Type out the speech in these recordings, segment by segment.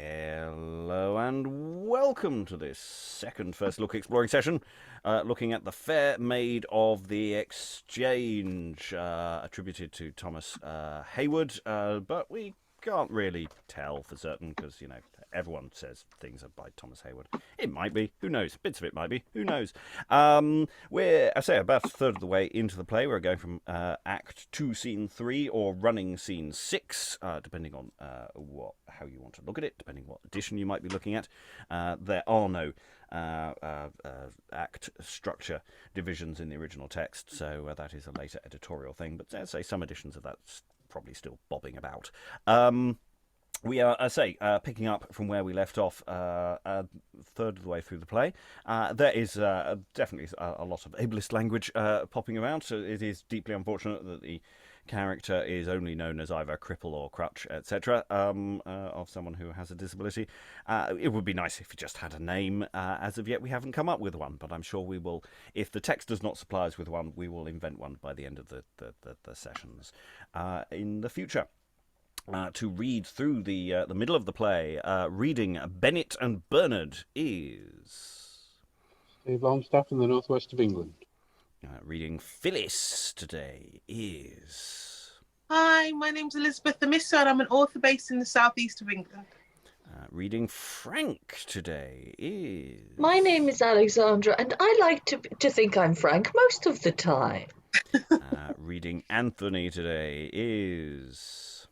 Hello and welcome to this second First Look exploring session, looking at the Fair Maid of the Exchange, attributed to Thomas Heywood, but we can't really tell for certain because, you know, everyone says things are by Thomas Heywood. It might be, who knows? Bits of it might be, who knows? We're, I say, about a third of the way into the play. We're going from Act 2, Scene 3, or running Scene 6, depending on how you want to look at it, depending what edition you might be looking at. There are no act structure divisions in the original text, so that is a later editorial thing, but I'd say some editions of that's probably still bobbing about. We are, picking up from where we left off a third of the way through the play. There is definitely a lot of ableist language popping around, so it is deeply unfortunate that the character is only known as either cripple or crutch, etc., of someone who has a disability. It would be nice if he just had a name. As of yet, we haven't come up with one, but I'm sure we will. If the text does not supply us with one, we will invent one by the end of the sessions in the future. To read through the middle of the play, reading Bennet and Bernard is Steve Longstaffe in the northwest of England. Reading Phillis today is... Hi, my name's Elizabeth Amisu and I'm an author based in the southeast of England. Reading Frank today is... My name is Alexandra and I like to think I'm Frank most of the time. Reading Anthony today is...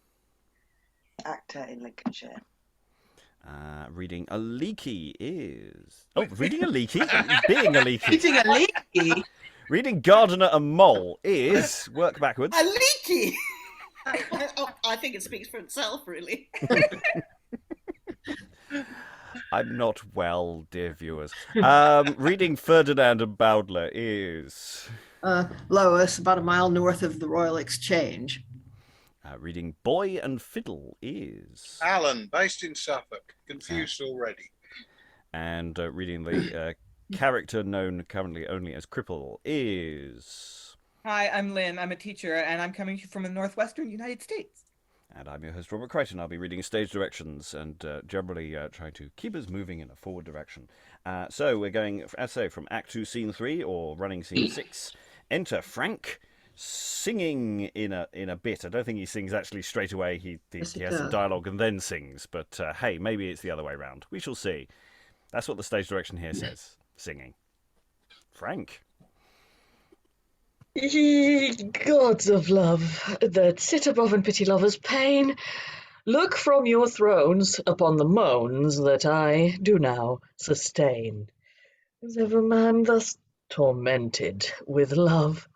Actor in Lincolnshire. Reading Aliki is... Oh, reading Aliki? Being Aliki. Reading Aliki? Reading Gardiner and Moll is... Work backwards. Aliki! I think it speaks for itself, really. I'm not well, dear viewers. Reading Ferdinand and Bowdler is... Lois, about a mile north of the Royal Exchange. Reading Boy and Fiddle is... Alan, based in Suffolk. Confused already. And reading the character known currently only as Cripple is... Hi, I'm Lynn. I'm a teacher, and I'm coming from the northwestern United States. And I'm your host, Robert Crighton. I'll be reading stage directions and generally trying to keep us moving in a forward direction. So we're going, as I say, from Act 2, Scene 3, or running Scene 6. Enter Frank, singing in a bit. I don't think he sings actually straight away. He has some dialogue and then sings. But hey, maybe it's the other way around. We shall see. That's what the stage direction here says. Singing. Frank. Ye gods of love, that sit above and pity lovers' pain, look from your thrones upon the moans that I do now sustain. Is ever man thus tormented with love?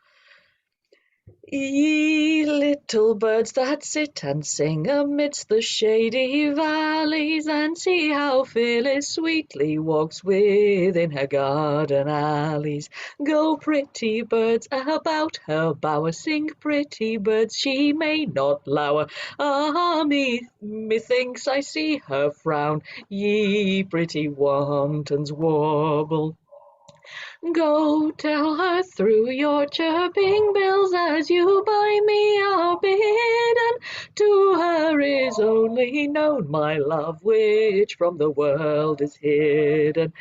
Ye little birds that sit and sing amidst the shady valleys, and see how Phillis sweetly walks within her garden alleys. Go, pretty birds, about her bower, sing, pretty birds, she may not lower. Ah, methinks I see her frown, ye pretty wantons warble. Go tell her through your chirping bills, as you by me are bidden, to her is only known my love, which from the world is hidden.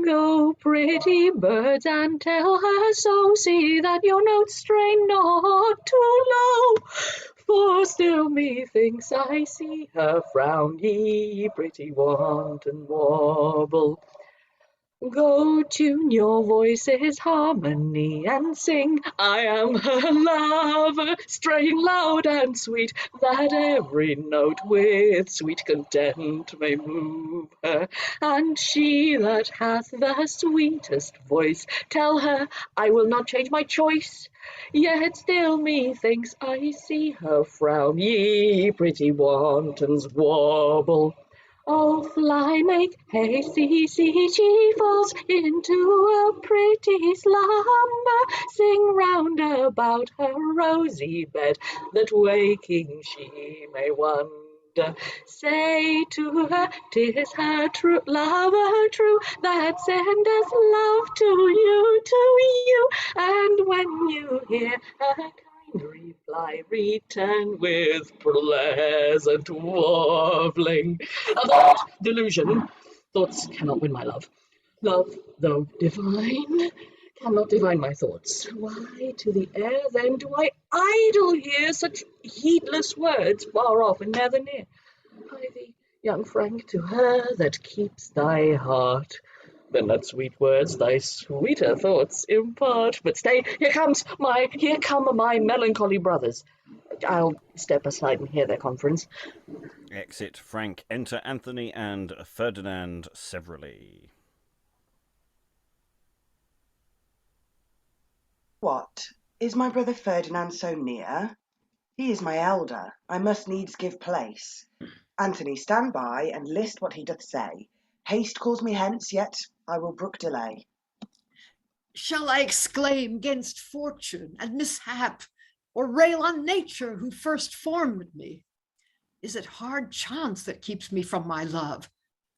Go, pretty birds, and tell her so, see that your notes strain not too low, for still methinks I see her frown, ye pretty wanton warble. Go tune your voices harmony and sing, I am her lover, strain loud and sweet, that every note with sweet content may move her. And she that hath the sweetest voice, tell her I will not change my choice, yet still methinks I see her frown, ye pretty wantons warble. Oh, fly, make haste, see, she falls into a pretty slumber. Sing round about her rosy bed, that waking she may wonder. Say to her, 'tis her true lover true, that sendeth love to you, and when you hear her reply return with pleasant warbling. A thought delusion. Thoughts cannot win my love. Love, though divine, cannot divine my thoughts. Why to the air then do I idle here such heedless words far off and never near? Hie thee, young Frank, to her that keeps thy heart. Then let sweet words thy sweeter thoughts impart. But stay, here come my melancholy brothers. I'll step aside and hear their conference. Exit Frank. Enter Anthony and Ferdinand severally. What? Is my brother Ferdinand so near? He is my elder. I must needs give place. Anthony, stand by and list what he doth say. Haste calls me hence, yet I will brook delay. Shall I exclaim gainst fortune and mishap, or rail on nature who first formed me? Is it hard chance that keeps me from my love?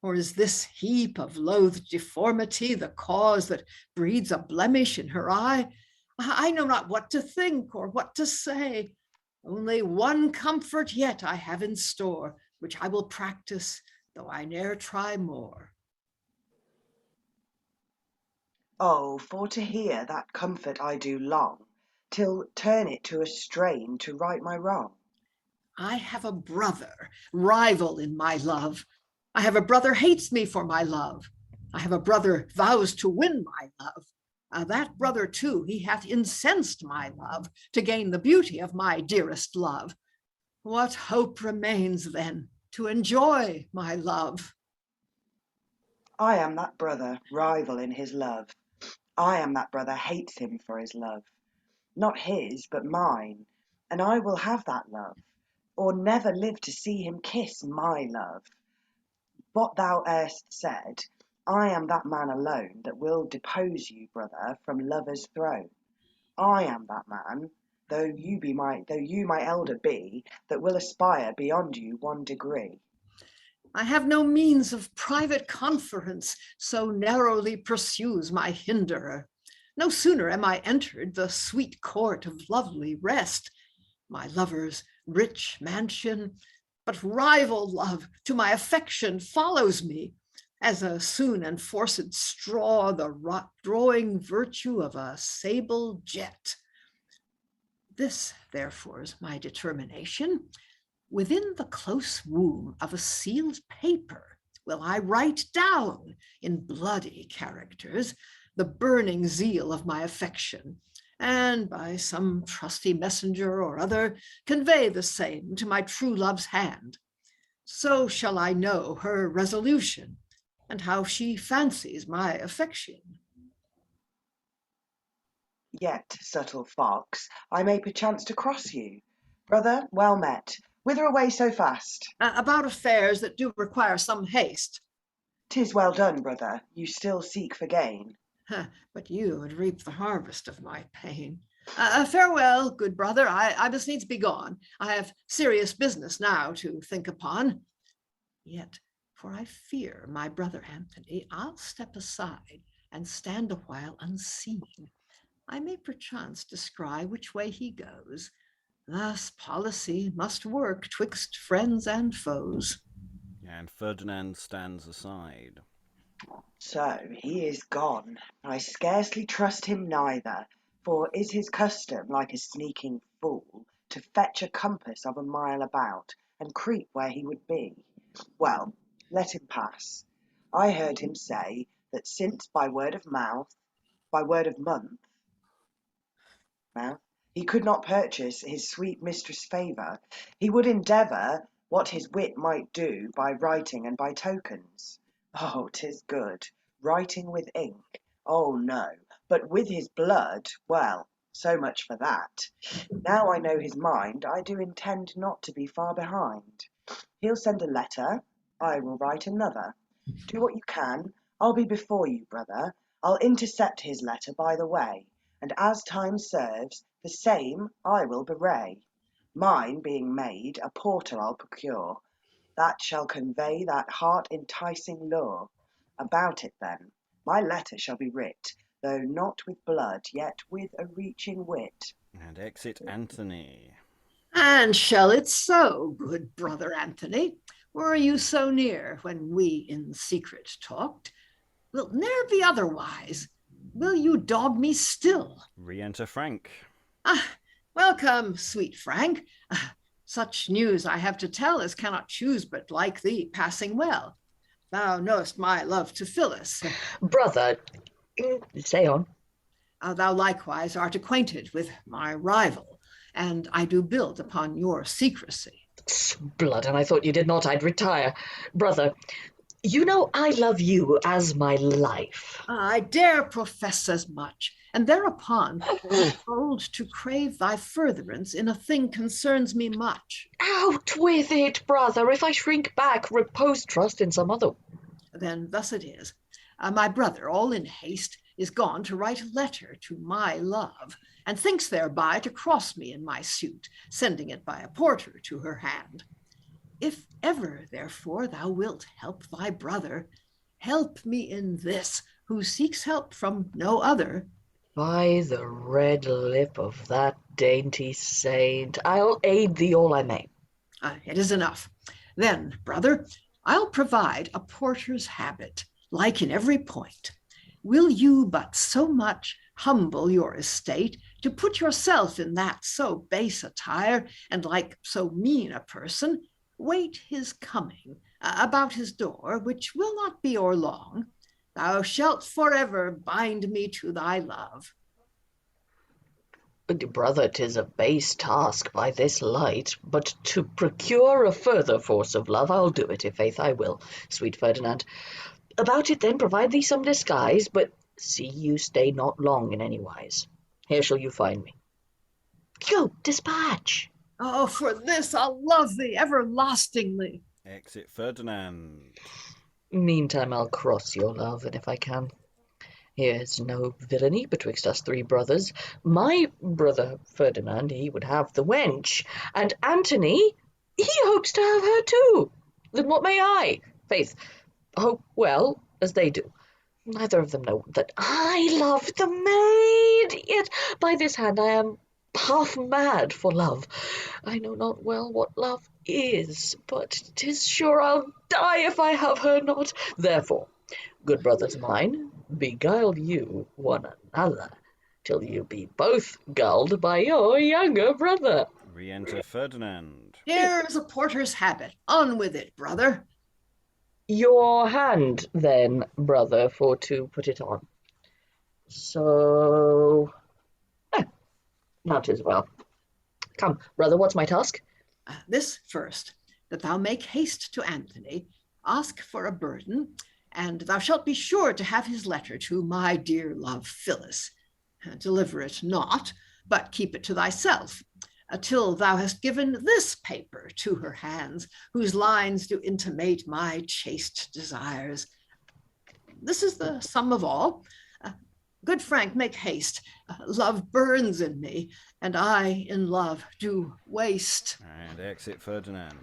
Or is this heap of loathed deformity the cause that breeds a blemish in her eye? I know not what to think or what to say. Only one comfort yet I have in store, which I will practice, though I ne'er try more. Oh, for to hear that comfort I do long, till turn it to a strain to right my wrong. I have a brother, rival in my love. I have a brother hates me for my love. I have a brother vows to win my love. That brother too, he hath incensed my love to gain the beauty of my dearest love. What hope remains then to enjoy my love? I am that brother, rival in his love. I am that brother hates him for his love. Not his, but mine, and I will have that love, or never live to see him kiss my love. What thou erst said, I am that man alone that will depose you, brother, from lover's throne. I am that man, though you my elder be, that will aspire beyond you one degree. I have no means of private conference, so narrowly pursues my hinderer. No sooner am I entered the sweet court of lovely rest, my lover's rich mansion, but rival love to my affection follows me, as a soon enforced straw the drawing virtue of a sable jet. This, therefore, is my determination. Within the close womb of a sealed paper will I write down in bloody characters the burning zeal of my affection, and by some trusty messenger or other convey the same to my true love's hand. So shall I know her resolution, and how she fancies my affection. Yet, subtle fox, I may perchance to cross you. Brother, well met. Whither away so fast? About affairs that do require some haste. 'Tis well done, brother. You still seek for gain. But you would reap the harvest of my pain. Farewell, good brother. I must needs be gone. I have serious business now to think upon. Yet, for I fear my brother Anthony, I'll step aside and stand a while unseen. I may perchance descry which way he goes. Thus policy must work twixt friends and foes. And Ferdinand stands aside. So he is gone. I scarcely trust him neither, for is his custom, like a sneaking fool, to fetch a compass of a mile about, and creep where he would be. Well, let him pass. I heard him say that since by word of month, he could not purchase his sweet mistress' favour, he would endeavour what his wit might do by writing and by tokens. Oh, 'tis good. Writing with ink. Oh, no. But with his blood, well, so much for that. Now I know his mind, I do intend not to be far behind. He'll send a letter, I will write another. Do what you can, I'll be before you, brother. I'll intercept his letter by the way, and as time serves, the same I will bewray. Mine being made, a porter I'll procure, that shall convey that heart-enticing lure. About it then, my letter shall be writ, though not with blood, yet with a reaching wit. And exit Anthony. And shall it so, good brother Anthony? Were you so near when we in secret talked? Will ne'er be otherwise. Will you dog me still? Re-enter Frank. Welcome, sweet Frank. Such news I have to tell as cannot choose but like thee passing well. Thou knowest my love to Phillis. Brother, say on. Thou likewise art acquainted with my rival, and I do build upon your secrecy. Blood, and I thought you did not, I'd retire. Brother, you know I love you as my life. I dare profess as much, and thereupon bold to crave thy furtherance in a thing concerns me much. Out with it, brother. If I shrink back, repose trust in some other. Then thus it is. My brother, all in haste, is gone to write a letter to my love, and thinks thereby to cross me in my suit, sending it by a porter to her hand. If ever, therefore, thou wilt help thy brother, help me in this, who seeks help from no other. By the red lip of that dainty saint, I'll aid thee all I may. It is enough. Then, brother, I'll provide a porter's habit, like in every point. Will you but so much humble your estate to put yourself in that so base attire, and like so mean a person, wait his coming about his door, which will not be or long. Thou shalt forever bind me to thy love. Brother, 'tis a base task by this light, but to procure a further force of love, I'll do it, if faith I will, sweet Ferdinand. About it then provide thee some disguise, but see you stay not long in any wise. Here shall you find me. Go, dispatch. Oh, for this I'll love thee everlastingly. Exit Ferdinand. Meantime I'll cross your love, and if I can. Here's no villainy betwixt us three brothers. My brother Ferdinand, he would have the wench, and Antony, he hopes to have her too. Then what may I, faith, hope well as they do? Neither of them know that I love the maid, yet by this hand I am half mad for love. I know not well what love is, but 'tis sure I'll die if I have her not. Therefore, good brothers mine, beguile you one another, till you be both gulled by your younger brother. Re-enter Ferdinand. Here is a porter's habit. On with it, brother. Your hand, then, brother, for to put it on. So, now 'tis well. Come, brother, what's my task? This first, that thou make haste to Anthony, ask for a burden, and thou shalt be sure to have his letter to my dear love Phillis. Deliver it not, but keep it to thyself, till thou hast given this paper to her hands, whose lines do intimate my chaste desires. This is the sum of all. Good Frank, make haste. Love burns in me, and I in love do waste. And exit Ferdinand.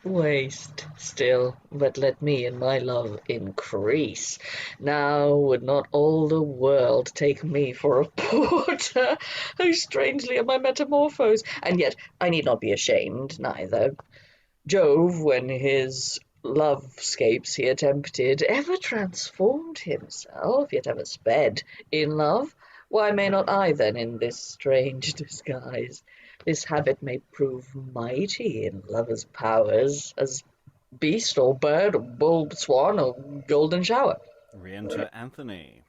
Waste still, but let me in my love increase. Now would not all the world take me for a porter? How strangely am I metamorphosed! And yet I need not be ashamed, neither. Jove, when his lovescapes he attempted, ever transformed himself, yet ever sped in love. Why may not I then in this strange disguise? This habit may prove mighty in lovers' powers, as beast or bird or bull, swan or golden shower. Re-enter Anthony.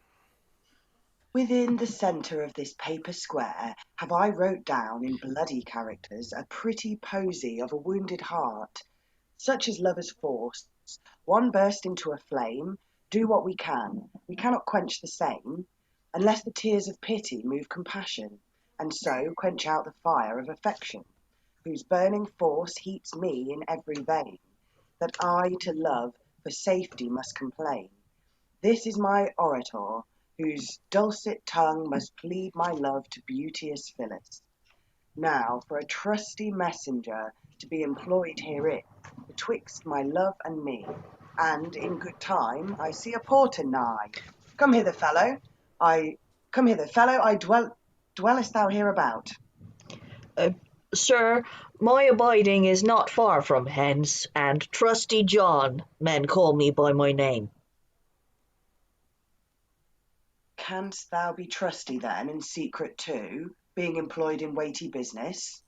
Within the centre of this paper square have I wrote down in bloody characters a pretty posy of a wounded heart, such as lovers force. One burst into a flame, do what we cannot quench the same, unless the tears of pity move compassion, and so quench out the fire of affection, whose burning force heats me in every vein, that I to love for safety must complain. This is my orator, whose dulcet tongue must plead my love to beauteous Phillis. Now for a trusty messenger to be employed herein, betwixt my love and me, and in good time I see a porter nigh. Come hither, fellow, I dwellest thou hereabout? Sir, my abiding is not far from hence, and Trusty John men call me by my name. Canst thou be trusty then, in secret too, being employed in weighty business?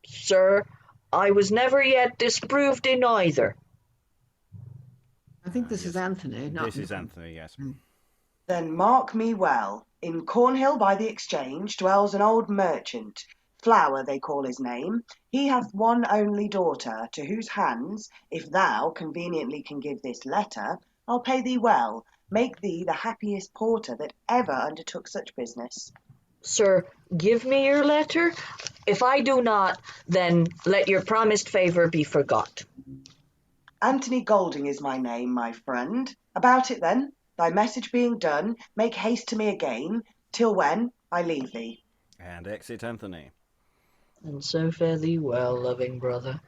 Sir, I was never yet disproved in either. I think this is Anthony. Not This is Anthony, yes. Then mark me well. In Cornhill by the Exchange dwells an old merchant. Flower they call his name. He hath one only daughter, to whose hands, if thou conveniently can give this letter, I'll pay thee well, make thee the happiest porter that ever undertook such business. Sir, give me your letter. If I do not, then let your promised favour be forgot. Anthony Golding is my name, my friend. About it then, thy message being done, make haste to me again, till when I leave thee. And exit Anthony. And so fare thee well, loving brother.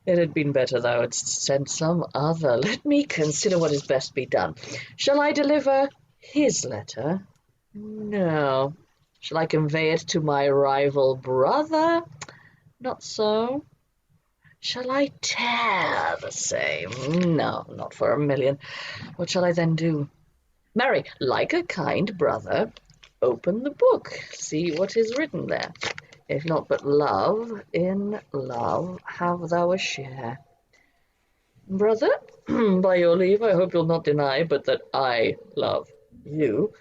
It had been better thou hadst sent some other. Let me consider what is best be done. Shall I deliver his letter? No. Shall I convey it to my rival brother? Not so. Shall I tear the same? No, not for a million. What shall I then do? Marry, like a kind brother, open the book, see what is written there. If not but love, in love have thou a share. Brother, by your leave, I hope you'll not deny but that I love you.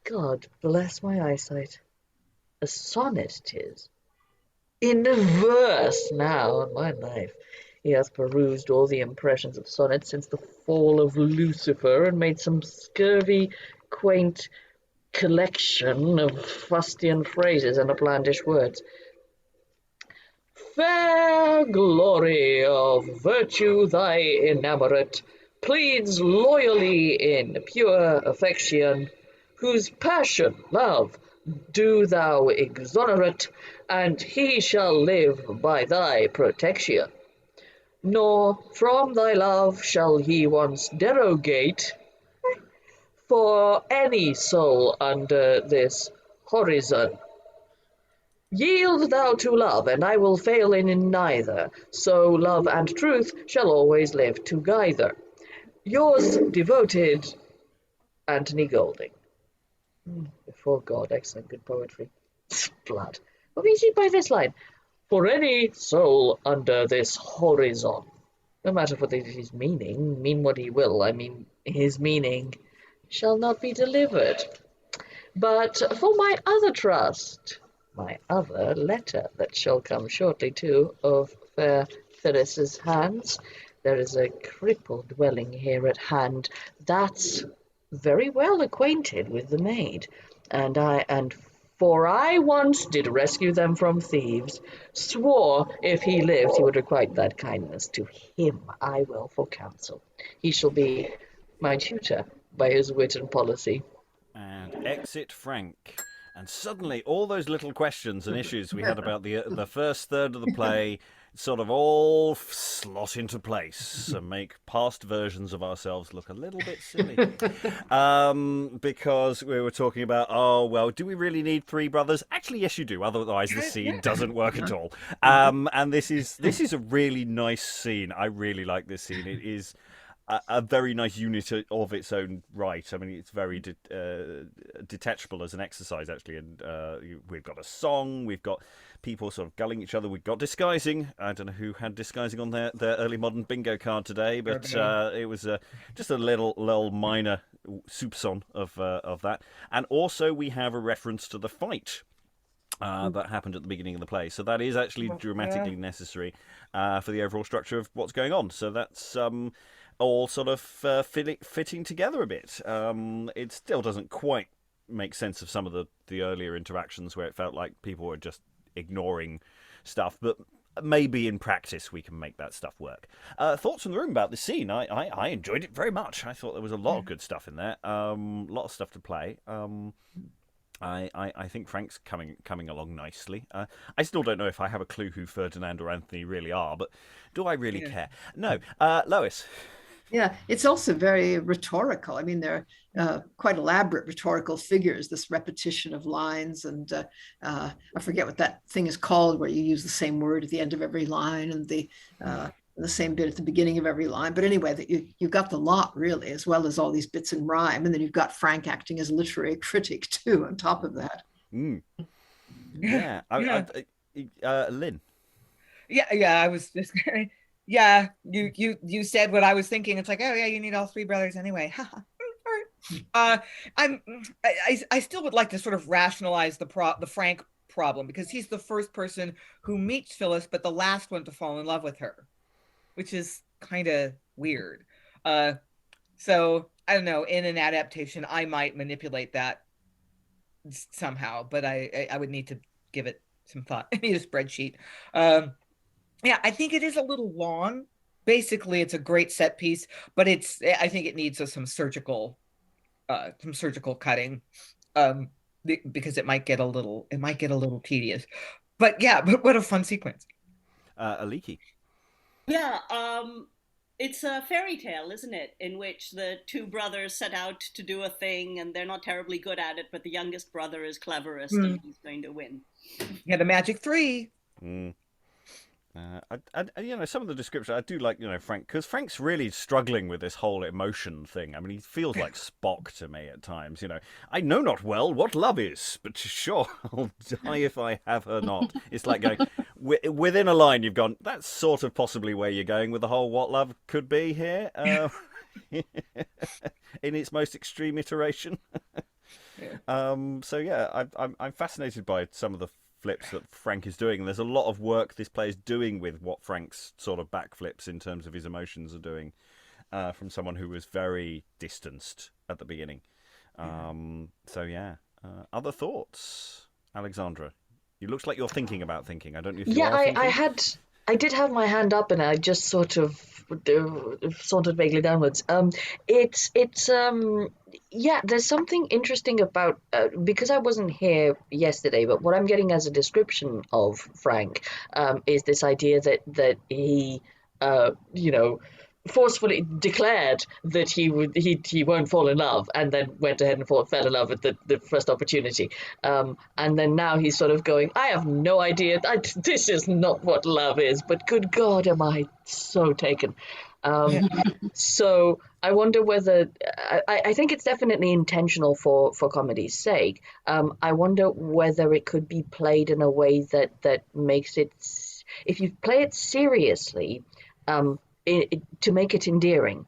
God bless my eyesight. A sonnet 'tis. In verse now, on my life. He hath perused all the impressions of sonnets since the fall of Lucifer, and made some scurvy, quaint collection of fustian phrases and uplandish words. Fair glory of virtue thy enamorate pleads loyally in pure affection, whose passion, love, do thou exonerate, and he shall live by thy protection. Nor from thy love shall he once derogate, for any soul under this horizon. Yield thou to love, and I will fail in neither, so love and truth shall always live together. Yours devoted, Anthony Golding. Before God, excellent good poetry. Blood. What means he by this line? For any soul under this horizon. No matter what his meaning, mean what he will, I mean his meaning shall not be delivered. But for my other trust, my other letter that shall come shortly too, of fair Phillis's hands, there is a cripple dwelling here at hand, that's very well acquainted with the maid, and for I once did rescue them from thieves, swore if he lived he would requite that kindness. To him I will for counsel. He shall be my tutor by his wit and policy. And exit Frank. And suddenly all those little questions and issues we had about the first third of the play sort of all slot into place and make past versions of ourselves look a little bit silly. Because we were talking about, oh, well, do we really need three brothers? Actually, yes, you do. Otherwise, the scene doesn't work at all. And this is a really nice scene. I really like this scene. It is a very nice unit of its own right. I mean, it's very detachable as an exercise, actually. And we've got a song, we've got people sort of gulling each other, we've got disguising. I don't know who had disguising on their early modern bingo card today, but it was just a little minor soupçon of that. And also we have a reference to the fight that happened at the beginning of the play. So that is actually dramatically necessary for the overall structure of what's going on. So that's all sort of fitting together a bit. It still doesn't quite make sense of some of the earlier interactions where it felt like people were just ignoring stuff, but maybe in practice we can make that stuff work. Thoughts from the room about this scene? I enjoyed it very much. I thought there was a lot of good stuff in there, a lot of stuff to play. I think Frank's coming along nicely. I still don't know if I have a clue who Ferdinand or Anthony really are, but do I really care? No. Lois? Yeah, it's also very rhetorical. I mean, they're quite elaborate rhetorical figures, this repetition of lines. And I forget what that thing is called, where you use the same word at the end of every line and the same bit at the beginning of every line. But anyway, that you've got the lot, really, as well as all these bits in rhyme. And then you've got Frank acting as a literary critic, too, on top of that. Yeah. Lynn. Yeah, I was just yeah, you said what I was thinking. It's like, oh yeah, you need all three brothers anyway. All right. I still would like to sort of rationalize the Frank problem, because he's the first person who meets Phillis, but the last one to fall in love with her, which is kind of weird. So I don't know, in an adaptation, I might manipulate that somehow, but I would need to give it some thought. I need a spreadsheet. Yeah, I think it is a little long. Basically, it's a great set piece, but I think it needs some surgical cutting, because it might get a little tedious. But yeah, but what a fun sequence. Aliki. Yeah, it's a fairy tale, isn't it? In which the two brothers set out to do a thing and they're not terribly good at it, but the youngest brother is cleverest and he's going to win. Yeah, the magic three. Some of the description I do like, Frank, because Frank's really struggling with this whole emotion thing. I mean, he feels like Spock to me at times. I know not well what love is, but sure, I'll die if I have her not. It's like going within a line. You've gone. That's sort of possibly where you're going with the whole what love could be here, in its most extreme iteration. So yeah, I'm fascinated by some of the flips that Frank is doing, and there's a lot of work this play is doing with what Frank's sort of backflips in terms of his emotions are doing, from someone who was very distanced at the beginning. Other thoughts, Alexandra? You looks like you're thinking about thinking. I don't know if you are thinking. I did have my hand up, and I just sort of sauntered vaguely downwards. There's something interesting about, because I wasn't here yesterday, but what I'm getting as a description of Frank is this idea that he, forcefully declared that he won't fall in love, and then went ahead and fell in love at the first opportunity, and then now he's sort of going, I have no idea, this is not what love is, but good God, am I so taken. So I wonder whether I think it's definitely intentional for comedy's sake. I wonder whether it could be played in a way that makes it, if you play it seriously, to make it endearing,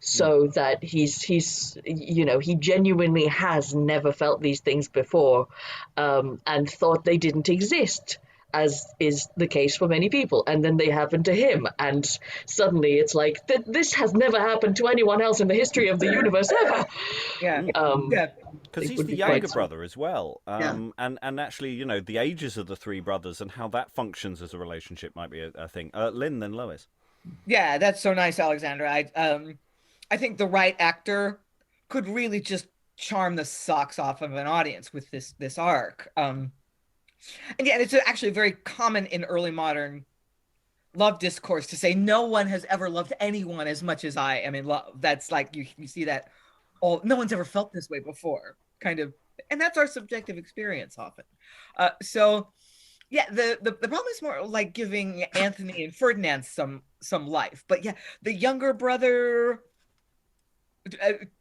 so that he's he genuinely has never felt these things before, and thought they didn't exist, as is the case for many people, and then they happen to him, and suddenly it's like this has never happened to anyone else in the history of the universe ever. Because he's the younger brother as well, and actually, the ages of the three brothers and how that functions as a relationship might be a thing. Lynn, then Lois. Yeah, that's so nice, Alexandra. I think the right actor could really just charm the socks off of an audience with this arc. And yeah, it's actually very common in early modern love discourse to say no one has ever loved anyone as much as I am in love. That's like you see that no one's ever felt this way before, kind of, and that's our subjective experience often. So yeah, the problem is more like giving Anthony and Ferdinand some life. But yeah, the younger brother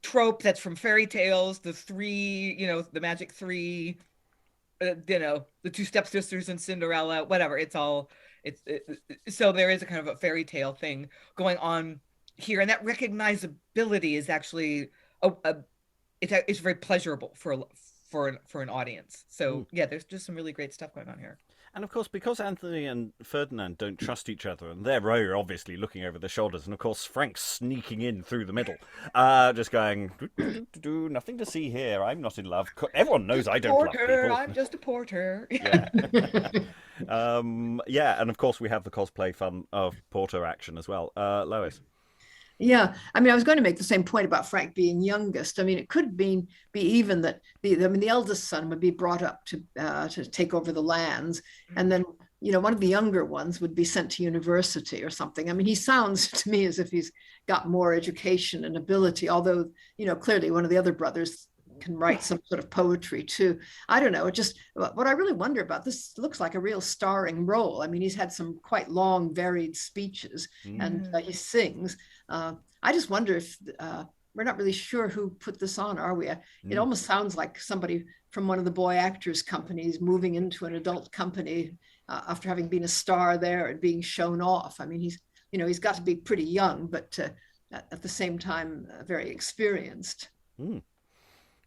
trope that's from fairy tales, the three, the magic three, the two stepsisters and Cinderella, whatever. So there is a kind of a fairy tale thing going on here, and that recognizability is actually it's very pleasurable for an audience. So yeah, there's just some really great stuff going on here. And of course, because Anthony and Ferdinand don't trust each other, and they're very obviously looking over their shoulders, and of course Frank's sneaking in through the middle, just going, nothing to see here, I'm not in love. Everyone knows I don't love people. I'm just a porter. Yeah. And of course we have the cosplay fun of Porter action as well. Lois. Yeah, I mean, I was going to make the same point about Frank being youngest. I mean, it could be even that the eldest son would be brought up to take over the lands, and then one of the younger ones would be sent to university or something. I mean, he sounds to me as if he's got more education and ability, although, clearly one of the other brothers can write some sort of poetry too. I don't know. It just, what I really wonder about, this looks like a real starring role. I mean, he's had some quite long, varied speeches, and he sings. I just wonder if, we're not really sure who put this on, are we? It almost sounds like somebody from one of the boy actors companies moving into an adult company after having been a star there and being shown off. I mean, he's got to be pretty young, but at the same time, very experienced.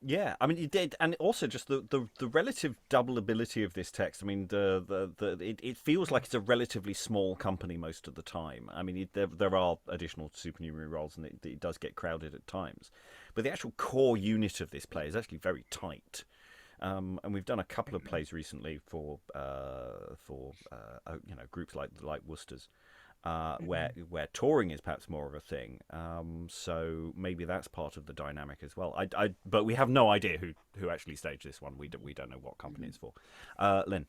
Yeah, I mean, you did, and also just the relative double ability of this text. I mean, it feels like it's a relatively small company most of the time. I mean, there are additional supernumerary roles, and it does get crowded at times, but the actual core unit of this play is actually very tight. And we've done a couple of plays recently for groups like Worcester's. Where touring is perhaps more of a thing, so maybe that's part of the dynamic as well. But we have no idea who actually staged this one. We don't know what company it's for. Lynn.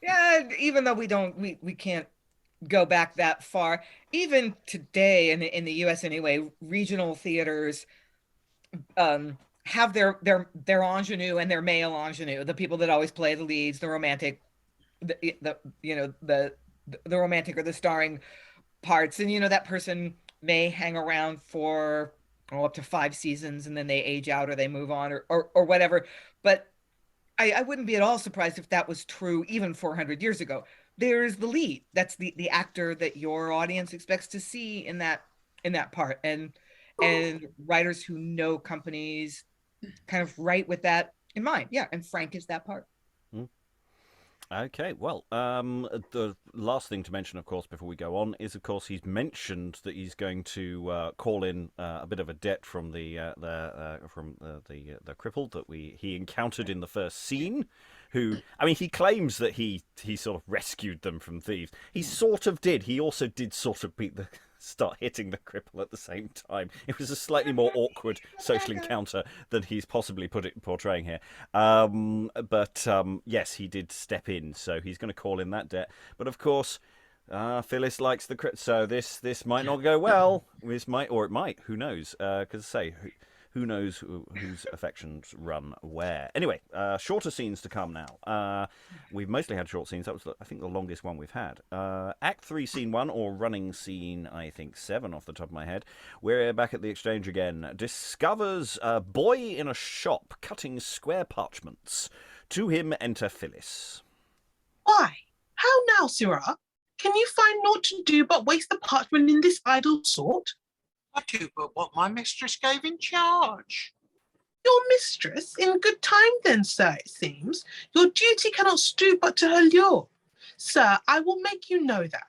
Yeah, even though we can't go back that far. Even today in the U.S. anyway, regional theaters have their ingenue and their male ingenue, the people that always play the leads, the romantic, the romantic or the starring parts, and that person may hang around for up to 5 seasons, and then they age out or they move on or whatever. But I wouldn't be at all surprised if that was true even 400 years ago. There's the lead, that's the actor that your audience expects to see in that part, and writers who know companies kind of write with that in mind. Yeah, and Frank is that part. Okay, well, the last thing to mention, of course, before we go on, is, of course, he's mentioned that he's going to call in a bit of a debt from the cripple that he encountered in the first scene. Who, I mean, he claims that he sort of rescued them from thieves. He sort of did. He also did sort of start hitting the cripple at the same time. It was a slightly more awkward social encounter than he's possibly portraying here. But yes, he did step in, so he's going to call in that debt. But of course, Phillis likes the cripple, so this might not go well. It might. Who knows? Because who knows whose affections run where. Anyway, shorter scenes to come now. We've mostly had short scenes. That was, I think, the longest one we've had. Act 3, Scene 1, or running scene, I think, 7 off the top of my head. We're back at the Exchange again. Discovers a boy in a shop cutting square parchments. To him enter Phillis. Why? How now, sirrah? Can you find naught to do but waste the parchment in this idle sort? I do but what my mistress gave in charge. Your mistress? In good time then, sir, it seems. Your duty cannot stoop but to her lure. Sir, I will make you know that,